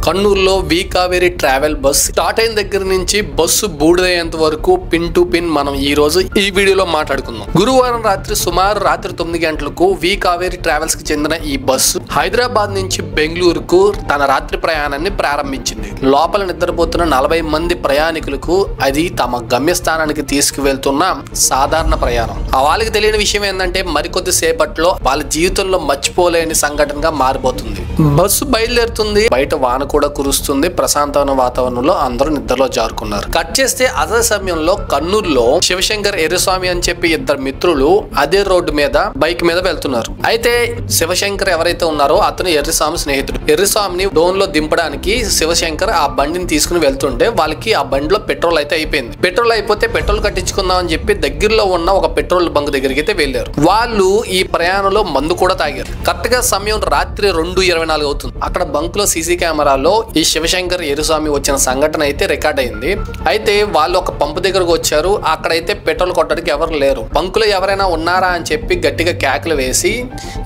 కన్నూరులో వి Kaveri travel bus start అయిన దగ్గర నుంచి బస్సు బూడిదయ్యేంత వరకు పిన్ టు పిన్ మనం ఈ రోజు ఈ వీడియోలో మాట్లాడుకుందాం. గురువారం రాత్రి సుమారు 9 గంటలకు వి కావేరి ట్రావెల్స్ కి చెందిన ఈ బస్సు హైదరాబాద్ నుంచి బెంగళూరుకు తన రాత్రి ప్రయాణాన్ని ప్రారంభించింది. లోపల నిద్రపోతున్న 40 మంది ప్రయాణికులకు అది తమ గమ్యస్థానానికి తీసుకువెళ్తున్న సాధారణ ప్రయాణం. వాళ్ళకి తెలియని విషయం ఏంటంటే మరికొద్ది సేపట్లో వాళ్ళ జీవితంలో మర్చిపోలేని సంఘటనగా మారిపోతుంది. బస్సు బయలుదేరుతుంది, బయట వాన కూడా కురుస్తుంది. ప్రశాంతమైన వాతావరణంలో అందరూ నిద్రలో జారుకున్నారు. కట్ చేస్తే అదే సమయంలో కన్నూరులో శివశంకర్ ఎర్రస్వామి అని చెప్పి 2 మిత్రులు అదే రోడ్డు మీద బైక్ మీద వెళ్తున్నారు. అయితే శివశంకర్ ఎవరైతే ఉన్నారో అతను ఎర్రస్వామి స్నేహితుడు. ఎర్రస్వామిని డోన్ లో దింపడానికి శివశంకర్ ఆ బండిని తీసుకుని వెళ్తుంటే వాళ్ళకి ఆ బండిలో పెట్రోల్ అయితే అయిపోయింది. పెట్రోల్ అయిపోతే పెట్రోల్ కట్టించుకుందాం అని చెప్పి దగ్గరలో ఉన్న ఒక పెట్రోల్ బంక్ దగ్గరికి అయితే వెళ్లారు. వాళ్ళు ఈ ప్రయాణంలో మందు కూడా తాగారు. కరెక్ట్ గా సమయం రాత్రి 2:24 అవుతుంది. అక్కడ బంక్ లో సీసీ కెమెరాలో ఈ శివశంకర్ ఎర్రస్వామి వచ్చిన సంఘటన అయితే రికార్డ్ అయింది. అయితే వాళ్ళు ఒక పంపు దగ్గరకు వచ్చారు. అక్కడైతే పెట్రోల్ కొట్టడానికి ఎవరు లేరు. బంకులో ఎవరైనా ఉన్నారా అని చెప్పి గట్టిగా కేకలు వేసి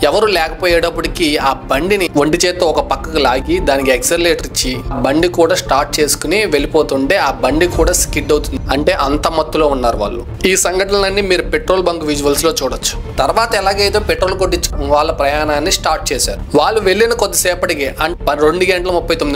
ఎవరు లేకపోయేటప్పటికి ఆ బండిని ఒంటి చేత్తో ఒక పక్కకు లాగి దానికి ఎక్సలరేటర్ ఇచ్చి బండి కూడా స్టార్ట్ చేసుకుని వెళ్ళిపోతుంటే ఆ బండి కూడా స్కిడ్ అవుతుంది. అంటే అంత మత్తులో ఉన్నారు వాళ్ళు. ఈ సంఘటనలన్నీ మీరు పెట్రోల్ బంక్ విజువల్స్ లో చూడొచ్చు. తర్వాత ఎలాగైతే పెట్రోల్ కొట్టించు వాళ్ళ ప్రయాణాన్ని స్టార్ట్ చేశారు. వాళ్ళు వెళ్ళిన కొద్దిసేపటికి 2:39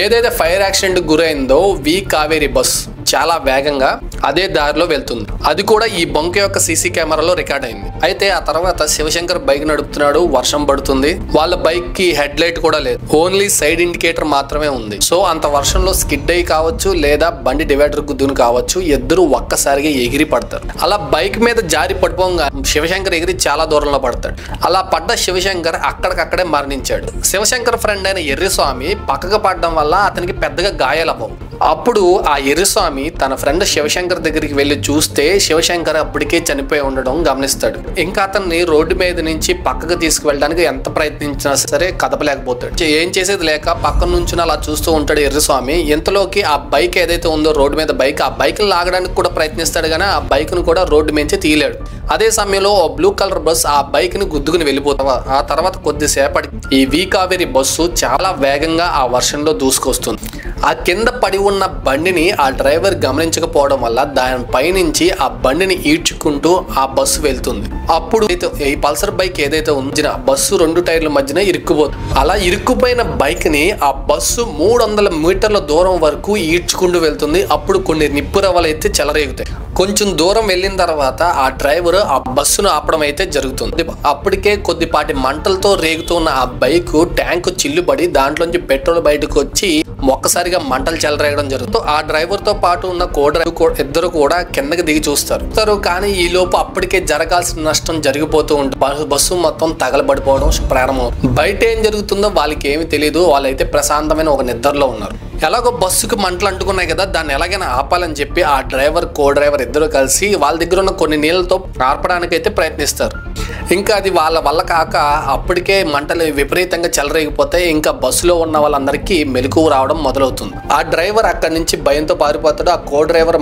ఏదైతే ఫైర్ యాక్సిడెంట్ గురైందో వి కావేరి బస్ చాలా వేగంగా అదే దారిలో వెళ్తుంది. అది కూడా ఈ బంక్ యొక్క సీసీ కెమెరాలో రికార్డ్ అయింది. అయితే ఆ తర్వాత శివశంకర్ బైక్ నడుపుతున్నాడు. వర్షం పడుతుంది. వాళ్ళ బైక్ కి హెడ్ లైట్ కూడా లేదు. ఓన్లీ సైడ్ ఇండికేటర్ మాత్రమే ఉంది. సో అంత వర్షంలో స్కిడ్ అయ్యి కావచ్చు లేదా బండి డివైడర్ గుద్దును కావచ్చు, ఇద్దరు ఒక్కసారిగా ఎగిరి పడతారు. అలా బైక్ మీద జారి పడిపోగా శివశంకర్ ఎగిరి చాలా దూరంలో పడతాడు. అలా పడ్డ శివశంకర్ అక్కడికక్కడే మరణించాడు. శివశంకర్ ఫ్రెండ్ అయిన ఎర్రస్వామి పక్కకు పడడం వల్ల అతనికి పెద్దగా గాయాలవ్వవు. అప్పుడు ఆ ఎర్రస్వామి తన ఫ్రెండ్ శివశంకర్ దగ్గరికి వెళ్లి చూస్తే శివశంకర్ అప్పటికే చనిపోయి ఉండడం గమనిస్తాడు. ఇంకా అతన్ని రోడ్డు మీద నుంచి పక్కకు తీసుకువెళ్ళడానికి ఎంత ప్రయత్నించినా సరే కదపలేకపోతాడు. ఏం చేసేది లేక పక్కన నుంచి అలా చూస్తూ ఉంటాడు ఎర్రస్వామి. ఇంతలోకి ఆ బైక్ ఏదైతే ఉందో రోడ్డు మీద బైక్, ఆ బైక్ లాగడానికి కూడా ప్రయత్నిస్తాడు కానీ ఆ బైక్ ను కూడా రోడ్డు మీద తీయలేడు. అదే సమయంలో బ్లూ కలర్ బస్ ఆ బైక్ ని గుద్దుకుని వెళ్ళిపోతావా. ఆ తర్వాత కొద్దిసేపటి ఈ వి కావేరి బస్సు చాలా వేగంగా ఆ వర్షంలో దూసుకొస్తుంది. ఆ కింద పడి ఉన్న బండిని ఆ డ్రైవర్ గమనించకపోవడం వల్ల దాని పైనుంచి ఆ బండిని ఈడ్చుకుంటూ ఆ బస్సు వెళ్తుంది. అప్పుడు ఈ పల్సర్ బైక్ ఏదైతే ఉంచిన బస్సు 2 టైర్ల మధ్యన ఇరుక్కుపోతుంది. అలా ఇరుక్కుపోయిన బైక్ ని ఆ బస్సు 300 మీటర్ల దూరం వరకు ఈడ్చుకుంటూ వెళ్తుంది. అప్పుడు కొన్ని నిప్పురవ్వలు అయితే చెలరేగుతాయి. కొంచెం దూరం వెళ్ళిన తర్వాత ఆ డ్రైవర్ ఆ బస్సును ఆపడం అయితే జరుగుతుంది. అప్పటికే కొద్దిపాటి మంటలతో రేగుతున్న ఆ బైక్ ట్యాంక్ చిల్లుపడి దాంట్లోంచి పెట్రోల్ బయటకు వచ్చి ఒక్కసారిగా మంటలు చెలరేగడం జరుగుతుంది. ఆ డ్రైవర్ తో పాటు ఉన్న కో-డ్రైవర్ ఇద్దరు కూడా కిందకి దిగి చూస్తారు. కానీ ఈ లోపు అప్పటికే జరగాల్సిన నష్టం జరిగిపోతూ ఉంటుంది. బస్సు మొత్తం తగలబడిపోవడం ప్రారంభమవుతుంది. బయట ఏం జరుగుతుందో వాళ్ళకి ఏమి తెలియదు. వాళ్ళైతే ప్రశాంతమైన ఒక నిద్రలో ఉన్నారు. ఎలాగో బస్సుకు మంటలు అంటుకున్నాయి కదా, దాన్ని ఎలాగైనా ఆపాలని చెప్పి ఆ డ్రైవర్ కో-డ్రైవర్ ఇద్దరు కలిసి వాళ్ళ దగ్గర ఉన్న కొన్ని నీళ్ళతో ఆర్పడానికి అయితే ప్రయత్నిస్తారు. ఇంకా అది వాళ్ళ వల్ల కాక అప్పటికే మంటలు విపరీతంగా చెలరేగిపోతాయి. ఇంకా బస్సులో ఉన్న వాళ్ళందరికీ మెలకువ రావడం మొదలవుతుంది. ఆ డ్రైవర్ అక్కడి నుంచి భయంతో పారిపోతాడు. ఆ కో-డ్రైవర్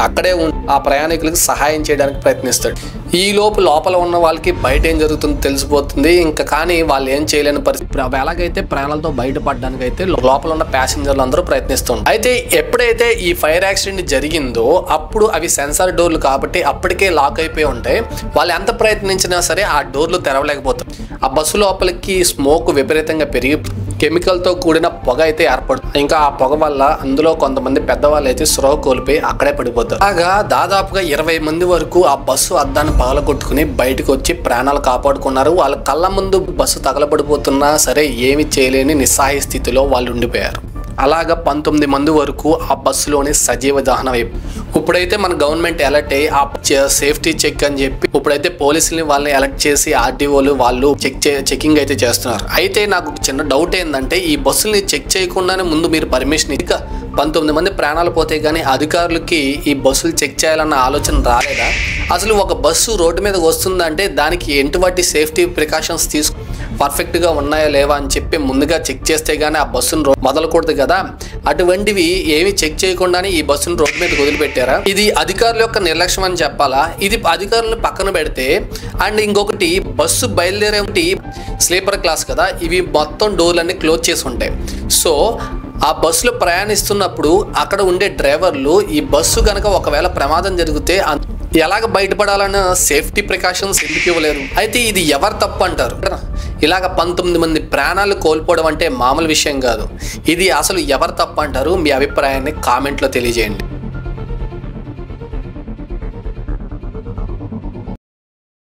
అక్కడే ఆ ప్రయాణికులకు సహాయం చేయడానికి ప్రయత్నిస్తాడు. ఈ లోపల ఉన్న వాళ్ళకి బయట ఏం జరుగుతుందో తెలిసిపోతుంది. ఇంకా కానీ వాళ్ళు ఏం చేయలేని పరిస్థితి. ఎలాగైతే ప్రాణాలతో బయటపడడానికి అయితే లోపల ఉన్న ప్యాసింజర్లు అందరూ ప్రయత్నిస్తుంటారు. అయితే ఎప్పుడైతే ఈ ఫైర్ యాక్సిడెంట్ జరిగిందో అప్పుడు అవి సెన్సార్ డోర్లు కాబట్టి అప్పటికే లాక్ అయిపోయి ఉంటాయి. వాళ్ళు ఎంత ప్రయత్నించినా సరే ఆ డోర్లు తెరవలేకపోతారు. ఆ బస్సు లోపలికి స్మోక్ విపరీతంగా పెరిగి కెమికల్ తో కూడిన పొగ అయితే ఏర్పడుతుంది. ఇంకా ఆ పొగ వల్ల అందులో కొంతమంది పెద్దవాళ్ళు అయితే స్పృహ కోల్పోయి అక్కడే పడిపోతారు. అలాగా దాదాపుగా 20 మంది వరకు ఆ బస్సు అద్దాన్ని పగలగొట్టుకుని బయటకు వచ్చి ప్రాణాలు కాపాడుకున్నారు. వాళ్ళ కళ్ళ ముందు బస్సు తగలబడిపోతున్నా సరే ఏమి చేయలేని నిస్సహాయ స్థితిలో వాళ్ళు ఉండిపోయారు. అలాగా 19 మంది వరకు ఆ బస్సులోని సజీవ దహనం అయిపోయి ఇప్పుడైతే మన గవర్నమెంట్ అలర్ట్ అయ్యి ఆ సేఫ్టీ చెక్ అని చెప్పి ఇప్పుడైతే పోలీసుల్ని వాళ్ళని అలర్ట్ చేసి ఆర్టీఓలు వాళ్ళు చెకింగ్ అయితే చేస్తున్నారు. అయితే నాకు చిన్న డౌట్ ఏంటంటే ఈ బస్సుల్ని చెక్ చేయకుండానే ముందు మీరు పర్మిషన్ ఇక 19 మంది ప్రాణాలు పోతే కానీ అధికారులకి ఈ బస్సులు చెక్ చేయాలన్న ఆలోచన రాలేదా? అసలు ఒక బస్సు రోడ్డు మీదకి వస్తుందంటే దానికి ఎటువంటి సేఫ్టీ ప్రికాషన్స్ పర్ఫెక్ట్గా ఉన్నాయా లేవా అని చెప్పి ముందుగా చెక్ చేస్తే గానీ ఆ బస్సును మొదలకూడదు కదా. అటువంటివి ఏమి చెక్ చేయకుండానే ఈ బస్సును రోడ్డు మీద వదిలిపెట్టారా? ఇది అధికారుల యొక్క నిర్లక్ష్యం అని చెప్పాలా? ఇది అధికారులను పక్కన పెడితే అండ్ ఇంకొకటి బస్సు బయలుదేరే స్లీపర్ క్లాస్ కదా, ఇవి మొత్తం డోర్లన్నీ క్లోజ్ చేసి ఉంటాయి. సో ఆ బస్సులో ప్రయాణిస్తున్నప్పుడు అక్కడ ఉండే డ్రైవర్లు ఈ బస్సు కనుక ఒకవేళ ప్రమాదం జరిగితే ఎలాగ బయటపడాలన్న సేఫ్టీ ప్రికాషన్స్ ఎందుకు ఇవ్వలేరు? అయితే ఇది ఎవరు తప్పు అంటారు? ఇలాగ 19 మంది ప్రాణాలు కోల్పోవడం అంటే మామూలు విషయం కాదు. ఇది అసలు ఎవరు తప్పు అంటారు? మీ అభిప్రాయాన్ని కామెంట్లో తెలియజేయండి.